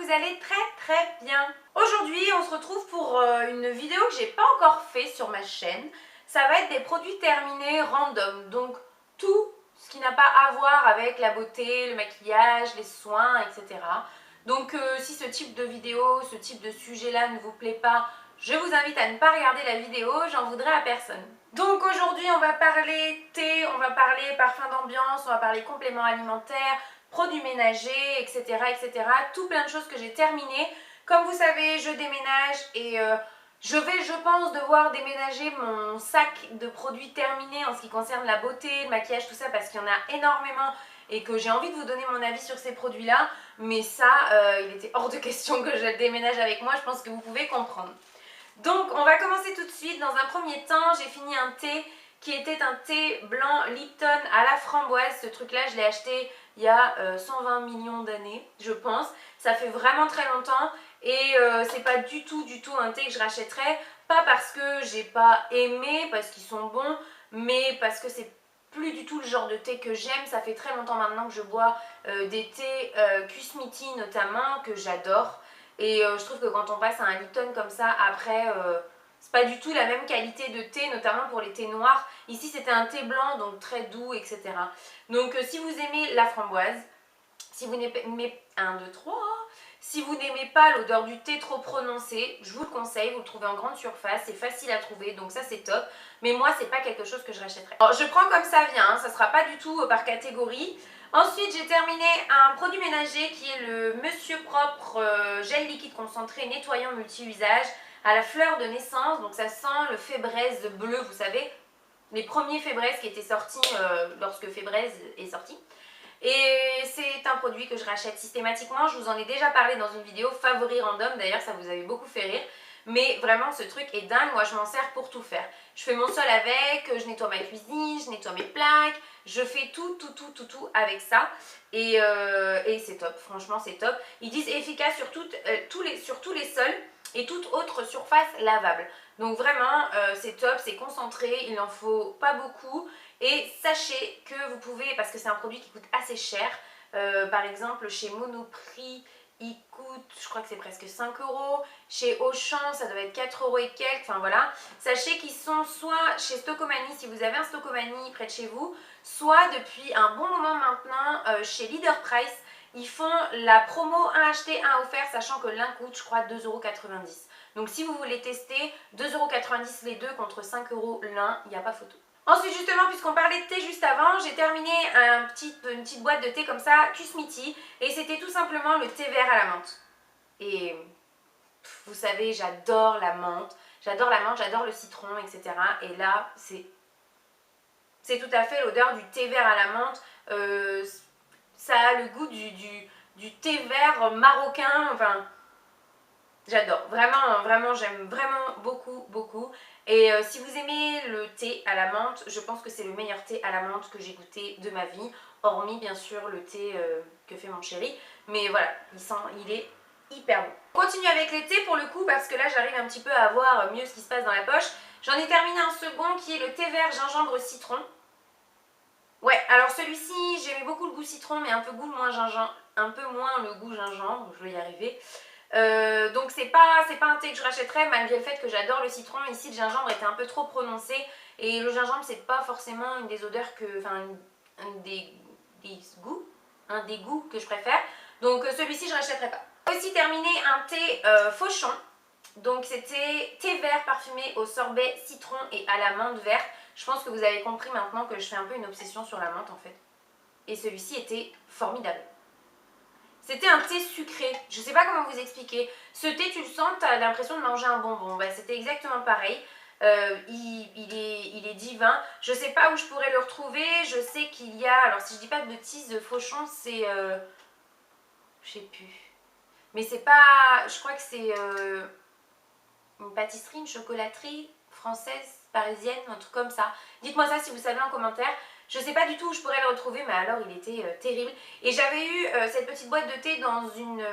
vous allez très bien. Aujourd'hui, on se retrouve pour une vidéo que j'ai pas encore fait sur ma chaîne. Ça va être des produits terminés random, donc tout ce qui n'a pas à voir avec la beauté, le maquillage, les soins, etc. Donc si ce type de vidéo, ce type de sujet-là ne vous plaît pas, je vous invite à ne pas regarder la vidéo, j'en voudrais à personne. Donc aujourd'hui, on va parler thé, on va parler parfum d'ambiance, on va parler compléments alimentaires, produits ménagers, etc., etc. Tout plein de choses que j'ai terminées. Comme vous savez, je déménage et je vais, je pense, devoir déménager mon sac de produits terminés en ce qui concerne la beauté, le maquillage, tout ça, parce qu'il y en a énormément et que j'ai envie de vous donner mon avis sur ces produits-là. Mais ça, il était hors de question que je le déménage avec moi, je pense que vous pouvez comprendre. Donc, on va commencer tout de suite. Dans un premier temps, j'ai fini un thé qui était un thé blanc Lipton à la framboise. Ce truc-là, je l'ai acheté il y a 120 millions d'années, je pense. Ça fait vraiment très longtemps et c'est pas du tout un thé que je rachèterais. Pas parce que j'ai pas aimé, parce qu'ils sont bons, mais parce que c'est plus du tout le genre de thé que j'aime. Ça fait très longtemps maintenant que je bois des thés Kusmiti notamment, que j'adore. Et je trouve que quand on passe à un Lipton comme ça, après, c'est pas du tout la même qualité de thé, notamment pour les thés noirs. Ici, c'était un thé blanc, donc très doux, etc. Donc, si vous aimez la framboise, si vous n'aimez 1, 2, 3, si vous n'aimez pas l'odeur du thé trop prononcée, je vous le conseille, vous le trouvez en grande surface, c'est facile à trouver, donc ça c'est top. Mais moi, c'est pas quelque chose que je rachèterais. Alors, je prends comme ça vient, hein, ça sera pas du tout par catégorie. Ensuite, j'ai terminé un produit ménager qui est le Monsieur Propre gel liquide concentré nettoyant multi-usage à la fleur de naissance. Donc ça sent le Fébraise bleu, vous savez, les premiers Fébraise qui étaient sortis lorsque Fébraise est sorti. Et c'est un produit que je rachète systématiquement. Je vous en ai déjà parlé dans une vidéo favori random. D'ailleurs, ça vous avait beaucoup fait rire. Mais vraiment, ce truc est dingue. Moi, je m'en sers pour tout faire. Je fais mon sol avec, je nettoie ma cuisine, je nettoie mes plaques. Je fais tout avec ça. Et c'est top. Franchement, c'est top. Ils disent efficace sur tous les sols et toute autre surface lavable. Donc vraiment, c'est top, c'est concentré. Il n'en faut pas beaucoup. Et sachez que vous pouvez, parce que c'est un produit qui coûte assez cher, par exemple chez Monoprix, il coûte, je crois que c'est presque 5 euros. Chez Auchan, ça doit être 4 euros et quelques. Enfin voilà. Sachez qu'ils sont soit chez Stocomanie, si vous avez un Stocomanie près de chez vous, soit depuis un bon moment maintenant chez Leader Price. Ils font la promo 1 acheté, 1 offert, sachant que l'un coûte, je crois, 2,90 €. Donc si vous voulez tester, 2,90 € les deux contre 5 € l'un, il n'y a pas photo. Ensuite, justement, puisqu'on parlait de thé juste avant, j'ai terminé une petite boîte de thé comme ça, Kusmiti, et c'était tout simplement le thé vert à la menthe. Et vous savez, j'adore la menthe, j'adore le citron, etc. Et là, c'est tout à fait l'odeur du thé vert à la menthe. Ça a le goût du thé vert marocain, enfin... J'adore, vraiment, j'aime vraiment beaucoup. Et si vous aimez le thé à la menthe, je pense que c'est le meilleur thé à la menthe que j'ai goûté de ma vie, hormis bien sûr le thé que fait mon chéri. Mais voilà, il est hyper bon. On continue avec les thés pour le coup, parce que là j'arrive un petit peu à voir mieux ce qui se passe dans la poche. J'en ai terminé un second qui est le thé vert gingembre citron. Ouais, alors celui-ci, j'aimais beaucoup le goût citron, mais un peu moins le goût gingembre, je vais y arriver. Donc c'est pas un thé que je rachèterais, malgré le fait que j'adore le citron. Ici le gingembre était un peu trop prononcé, et le gingembre c'est pas forcément une des odeurs que, enfin un des goûts que je préfère. Donc celui-ci je rachèterai pas. Aussi terminé un thé Fauchon. Donc c'était thé vert parfumé au sorbet citron et à la menthe verte. Je pense que vous avez compris maintenant que je fais un peu une obsession sur la menthe en fait. Et celui-ci était formidable. C'était un thé sucré, je sais pas comment vous expliquer. Ce thé, tu le sens, tu as l'impression de manger un bonbon. Bah, c'était exactement pareil. Il est divin. Je sais pas où je pourrais le retrouver. Je sais qu'il y a, alors si je dis pas de bêtises, Fauchon, c'est... je sais plus. Mais c'est pas... Je crois que c'est une pâtisserie, une chocolaterie française, parisienne, un truc comme ça. Dites-moi ça si vous savez en commentaire. Je sais pas du tout où je pourrais le retrouver, mais alors il était terrible. Et j'avais eu cette petite boîte de thé dans une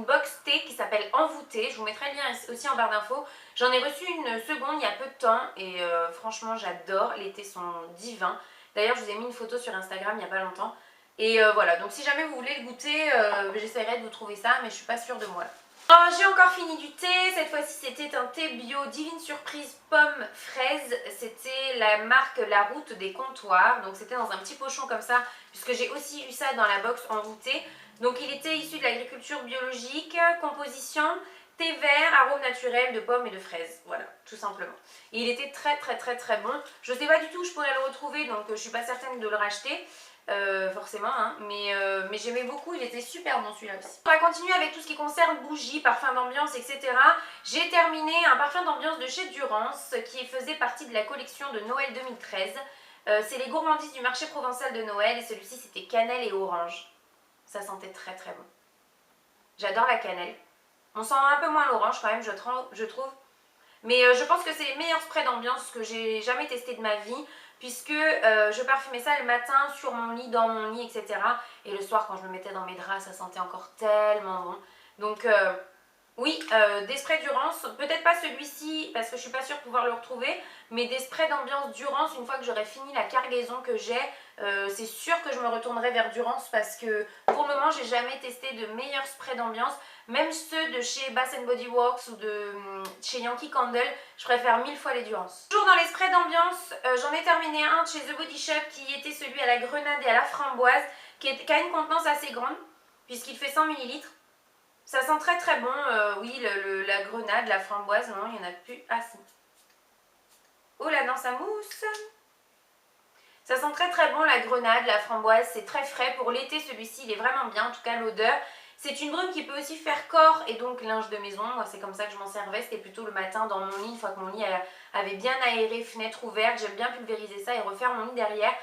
box thé qui s'appelle Envoûté. Je vous mettrai le lien aussi en barre d'infos. J'en ai reçu une seconde il y a peu de temps et franchement j'adore. Les thés sont divins. D'ailleurs je vous ai mis une photo sur Instagram il n'y a pas longtemps. Et voilà, donc si jamais vous voulez le goûter, j'essaierai de vous trouver ça, mais je suis pas sûre de moi. Oh, j'ai encore fini du thé, cette fois-ci c'était un thé bio Divine Surprise pomme fraise, c'était la marque La Route des Comptoirs, donc c'était dans un petit pochon comme ça, puisque j'ai aussi eu ça dans la box en goûter. Donc il était issu de l'agriculture biologique, composition, thé vert, arôme naturel de pommes et de fraises, voilà, tout simplement. Et il était très bon, je sais pas du tout où je pourrais le retrouver, donc je suis pas certaine de le racheter. Forcément, hein, mais j'aimais beaucoup, il était super bon celui-là aussi. On va continuer avec tout ce qui concerne bougies, parfums d'ambiance, etc. J'ai terminé un parfum d'ambiance de chez Durance qui faisait partie de la collection de Noël 2013. C'est les gourmandises du marché provençal de Noël et celui-ci c'était cannelle et orange. Ça sentait très bon. J'adore la cannelle. On sent un peu moins l'orange quand même, je trouve. Mais je pense que c'est les meilleurs sprays d'ambiance que j'ai jamais testé de ma vie, puisque je parfumais ça le matin sur mon lit, dans mon lit, etc. Et le soir quand je me mettais dans mes draps, ça sentait encore tellement bon. Donc oui, des sprays Durance, peut-être pas celui-ci parce que je suis pas sûre de pouvoir le retrouver, mais des sprays d'ambiance Durance, une fois que j'aurai fini la cargaison que j'ai, c'est sûr que je me retournerai vers Durance parce que pour le moment j'ai jamais testé de meilleurs sprays d'ambiance. Même ceux de chez Bath Body Works ou de chez Yankee Candle, je préfère 1000 fois les Durance. Toujours dans les sprays d'ambiance, j'en ai terminé un de chez The Body Shop qui était celui à la grenade et à la framboise, qui a une contenance assez grande puisqu'il fait 100 ml. Ça sent très bon, oui, la grenade, la framboise, non, il n'y en a plus. Ah si. Oh là non, ça mousse. Ça sent très bon la grenade, la framboise, c'est très frais. Pour l'été, celui-ci, il est vraiment bien, en tout cas l'odeur. C'est une brume qui peut aussi faire corps et donc linge de maison. Moi, c'est comme ça que je m'en servais. C'était plutôt le matin dans mon lit, une fois que mon lit avait bien aéré, fenêtre ouverte. J'aime bien pulvériser ça et refaire mon lit derrière.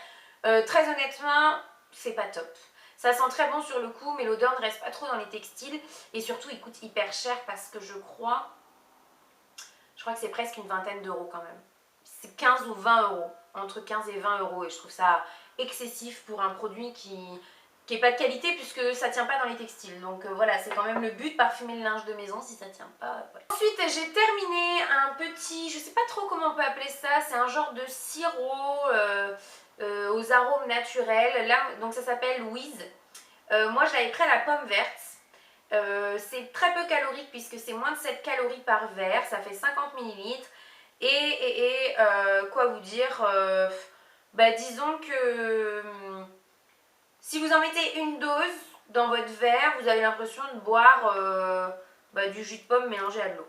Très honnêtement, c'est pas top. Ça sent très bon sur le coup, mais l'odeur ne reste pas trop dans les textiles. Et surtout, il coûte hyper cher parce que je crois que c'est presque une vingtaine d'euros quand même. C'est 15 ou 20 euros. Entre 15 et 20 euros. Et je trouve ça excessif pour un produit qui n'est pas de qualité puisque ça tient pas dans les textiles. Donc voilà, c'est quand même le but, parfumer le linge de maison si ça tient pas. Voilà. Ensuite, j'ai terminé un petit, je sais pas trop comment on peut appeler ça, c'est un genre de sirop aux arômes naturels. Là, donc ça s'appelle Wiz. Moi, je l'avais pris à la pomme verte. C'est très peu calorique puisque c'est moins de 7 calories par verre, ça fait 50 ml. Et quoi vous dire, disons que si vous en mettez une dose dans votre verre, vous avez l'impression de boire du jus de pomme mélangé à de l'eau.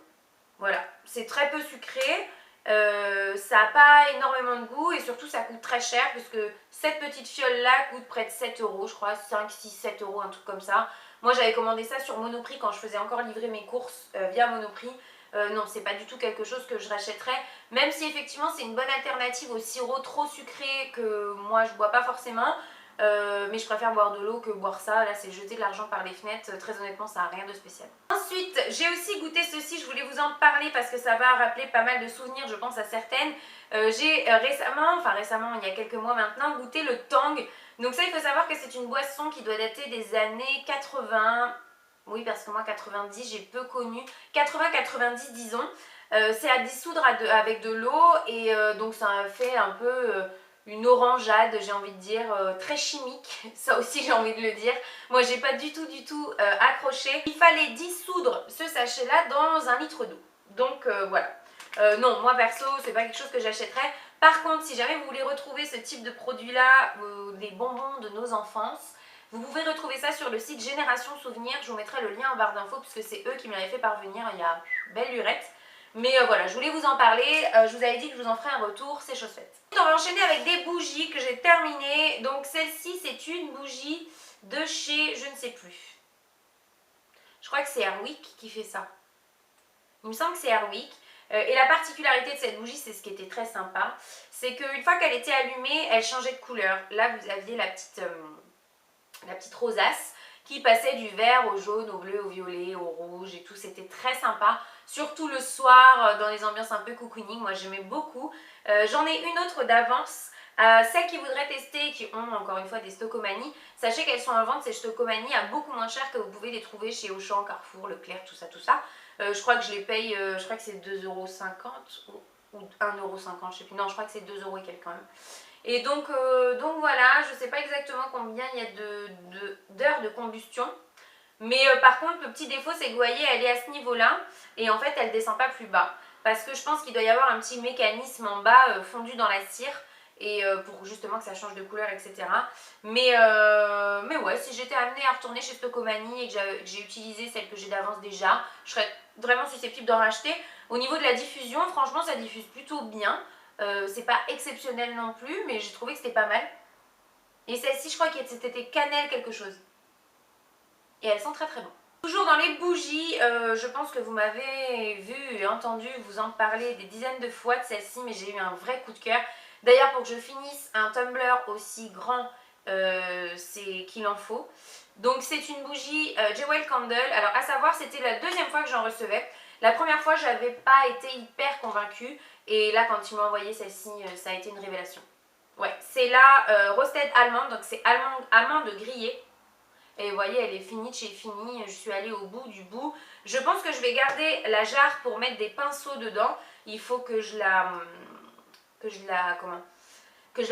Voilà, c'est très peu sucré, ça n'a pas énormément de goût et surtout ça coûte très cher puisque cette petite fiole là coûte près de 7 euros, je crois, 5, 6, 7 euros, un truc comme ça. Moi j'avais commandé ça sur Monoprix quand je faisais encore livrer mes courses via Monoprix. Non, c'est pas du tout quelque chose que je rachèterais, même si effectivement c'est une bonne alternative au sirop trop sucré que moi je bois pas forcément. Mais je préfère boire de l'eau que boire ça. Là c'est jeter de l'argent par les fenêtres, très honnêtement ça n'a rien de spécial. Ensuite j'ai aussi goûté ceci, je voulais vous en parler parce que ça va rappeler pas mal de souvenirs je pense à certaines. J'ai récemment, il y a quelques mois maintenant, goûté le Tang. Donc ça il faut savoir que c'est une boisson qui doit dater des années 80. Oui, parce que moi 90 j'ai peu connu, 80-90 disons. C'est à dissoudre avec de l'eau et donc ça fait un peu une orangeade, j'ai envie de dire, très chimique. Ça aussi j'ai envie de le dire. Moi j'ai pas du tout accroché. Il fallait dissoudre ce sachet là dans 1 litre d'eau. Donc voilà. Non, moi perso c'est pas quelque chose que j'achèterais. Par contre si jamais vous voulez retrouver ce type de produit là, des bonbons de nos enfances, vous pouvez retrouver ça sur le site Génération Souvenir. Je vous mettrai le lien en barre d'infos puisque c'est eux qui me l'avaient fait parvenir il y a belle lurette. Mais voilà, je voulais vous en parler. Je vous avais dit que je vous en ferai un retour, c'est chose faite. On va enchaîner avec des bougies que j'ai terminées. Donc celle-ci, c'est une bougie de chez je ne sais plus. Je crois que c'est Airwick qui fait ça. Il me semble que c'est Airwick. Et la particularité de cette bougie, c'est ce qui était très sympa, c'est qu'une fois qu'elle était allumée, elle changeait de couleur. Là, vous aviez la petite rosace qui passait du vert au jaune, au bleu, au violet, au rouge et tout. C'était très sympa, surtout le soir dans les ambiances un peu cocooning. Moi j'aimais beaucoup. J'en ai une autre d'avance. Celles qui voudraient tester, qui ont encore une fois des Stocomanie, sachez qu'elles sont en vente ces Stocomanie à beaucoup moins cher que vous pouvez les trouver chez Auchan, Carrefour, Leclerc, tout ça. Je crois que je les paye, je crois que c'est 2,50 € ou 1,50 €, je sais plus. Non, je crois que c'est 2 € et quelques quand même. Et donc voilà, je sais pas exactement combien il y a d'heures de combustion. Mais par contre, le petit défaut, c'est que vous voyez, elle est à ce niveau-là et en fait, elle descend pas plus bas. Parce que je pense qu'il doit y avoir un petit mécanisme en bas fondu dans la cire et pour justement que ça change de couleur, etc. Mais ouais, si j'étais amenée à retourner chez Stocomanie et que j'ai utilisé celle que j'ai d'avance déjà, je serais vraiment susceptible d'en racheter. Au niveau de la diffusion, franchement, ça diffuse plutôt bien. C'est pas exceptionnel non plus, mais j'ai trouvé que c'était pas mal. Et celle-ci, je crois que c'était cannelle quelque chose. Et elles sont très très bonnes. Toujours dans les bougies, je pense que vous m'avez vu et entendu vous en parler des dizaines de fois de celle-ci, mais j'ai eu un vrai coup de cœur. D'ailleurs, pour que je finisse un tumbler aussi grand, c'est qu'il en faut. Donc c'est une bougie Jewel Candle. Alors à savoir, c'était la deuxième fois que j'en recevais. La première fois, j'avais pas été hyper convaincue. Et là, quand ils m'ont envoyé celle-ci, ça a été une révélation. Ouais, c'est la Roasted Almond, donc c'est amande grillée. Et vous voyez, elle est finie de chez Fini. Je suis allée au bout du bout. Je pense que je vais garder la jarre pour mettre des pinceaux dedans. Il faut que je la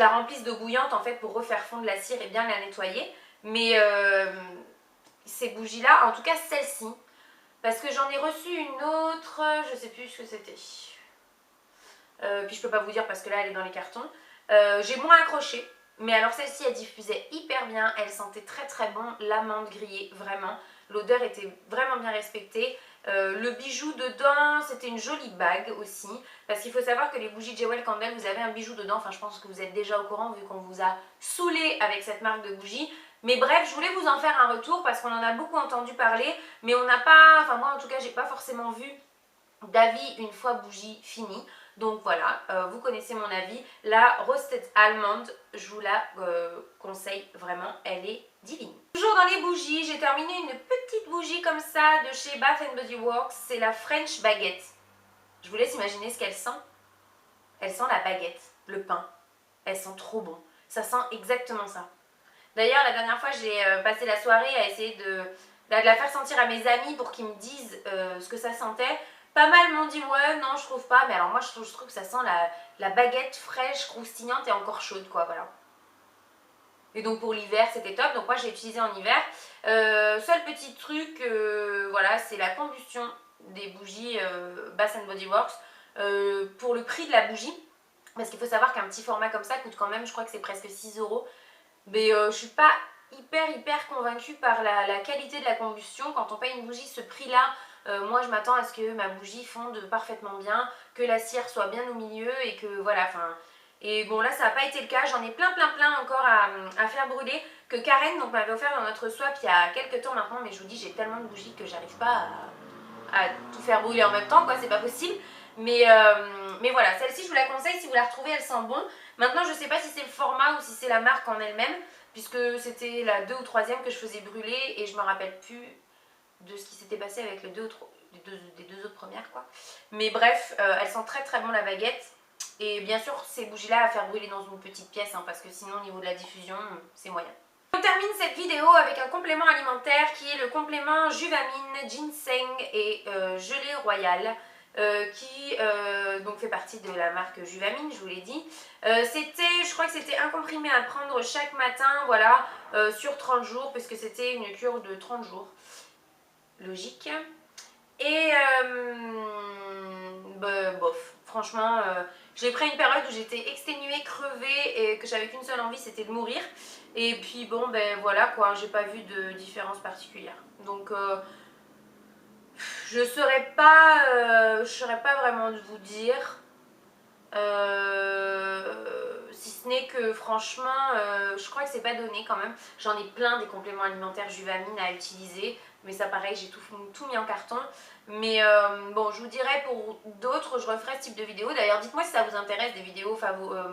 remplisse d'eau bouillante en fait pour refaire fondre la cire et bien la nettoyer. Mais ces bougies-là, en tout cas celle-ci, parce que j'en ai reçu une autre, je sais plus ce que c'était. Puis je peux pas vous dire parce que là elle est dans les cartons. J'ai moins accroché. Mais alors celle-ci, elle diffusait hyper bien, elle sentait très très bon, l'amande grillée, vraiment. L'odeur était vraiment bien respectée. Le bijou dedans, c'était une jolie bague aussi. Parce qu'il faut savoir que les bougies Jewel Candle, vous avez un bijou dedans. Enfin, je pense que vous êtes déjà au courant vu qu'on vous a saoulé avec cette marque de bougies. Mais bref, je voulais vous en faire un retour parce qu'on en a beaucoup entendu parler. Mais on n'a pas, enfin moi en tout cas, j'ai pas forcément vu d'avis une fois bougie finie. Donc voilà, vous connaissez mon avis. La Roasted Almond, je vous la conseille vraiment, elle est divine. Toujours dans les bougies, j'ai terminé une petite bougie comme ça de chez Bath Body Works. C'est la French Baguette. Je vous laisse imaginer ce qu'elle sent. Elle sent la baguette, le pain. Elle sent trop bon. Ça sent exactement ça. D'ailleurs, la dernière fois, j'ai passé la soirée à essayer de la faire sentir à mes amis pour qu'ils me disent ce que ça sentait. Pas mal m'ont dit ouais, non, je trouve pas. Mais alors moi, je trouve que ça sent la baguette fraîche, croustillante et encore chaude, quoi, voilà. Et donc pour l'hiver, c'était top. Donc moi, j'ai utilisé en hiver. Seul petit truc, voilà, c'est la combustion des bougies Bath Body Works pour le prix de la bougie. Parce qu'il faut savoir qu'un petit format comme ça coûte quand même, je crois que c'est presque 6 €. Mais je suis pas hyper convaincue par la qualité de la combustion. Quand on paye une bougie ce prix-là, moi je m'attends à ce que ma bougie fonde parfaitement bien, que la cire soit bien au milieu et que voilà, enfin... Et bon là ça n'a pas été le cas, j'en ai plein encore à faire brûler, que Karen donc m'avait offert dans notre swap il y a quelques temps maintenant, mais je vous dis j'ai tellement de bougies que j'arrive pas à tout faire brûler en même temps, quoi, c'est pas possible. Mais voilà, celle-ci je vous la conseille, si vous la retrouvez elle sent bon. Maintenant je sais pas si c'est le format ou si c'est la marque en elle-même, puisque c'était la 2 ou 3e que je faisais brûler et je me rappelle plus de ce qui s'était passé avec les deux autres premières, quoi. Mais bref, elle sent très bon la baguette. Et bien sûr ces bougies là à faire brûler dans une petite pièce hein, parce que sinon au niveau de la diffusion c'est moyen. On termine cette vidéo avec un complément alimentaire qui est le complément Juvamine, Ginseng et gelée royale. Qui donc fait partie de la marque Juvamine, je vous l'ai dit. Je crois que c'était un comprimé à prendre chaque matin, voilà, sur 30 jours, puisque c'était une cure de 30 jours. Logique. Et bof, franchement, j'ai pris une période où j'étais exténuée, crevée et que j'avais qu'une seule envie, c'était de mourir. Et puis bon, ben voilà quoi, j'ai pas vu de différence particulière. Donc je saurais pas vraiment de vous dire. Si ce n'est que franchement, je crois que c'est pas donné quand même. J'en ai plein des compléments alimentaires Juvamine à utiliser. Mais ça pareil, j'ai tout mis en carton. Mais bon, je vous dirai pour d'autres, je referai ce type de vidéo. D'ailleurs, dites-moi si ça vous intéresse des vidéos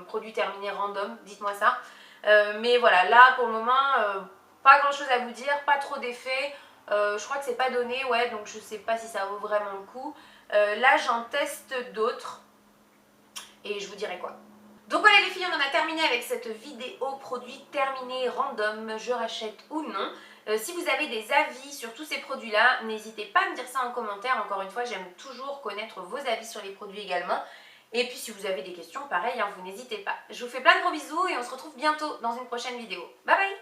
produits terminés random. Dites-moi ça. Mais voilà, là pour le moment, pas grand chose à vous dire. Pas trop d'effets. Je crois que c'est pas donné, ouais, donc je sais pas si ça vaut vraiment le coup. Là, j'en teste d'autres et je vous dirai quoi. Donc voilà les filles, on en a terminé avec cette vidéo produit terminé random, je rachète ou non. Si vous avez des avis sur tous ces produits-là, n'hésitez pas à me dire ça en commentaire. Encore une fois, j'aime toujours connaître vos avis sur les produits également. Et puis si vous avez des questions, pareil, hein, vous n'hésitez pas. Je vous fais plein de gros bisous et on se retrouve bientôt dans une prochaine vidéo. Bye bye!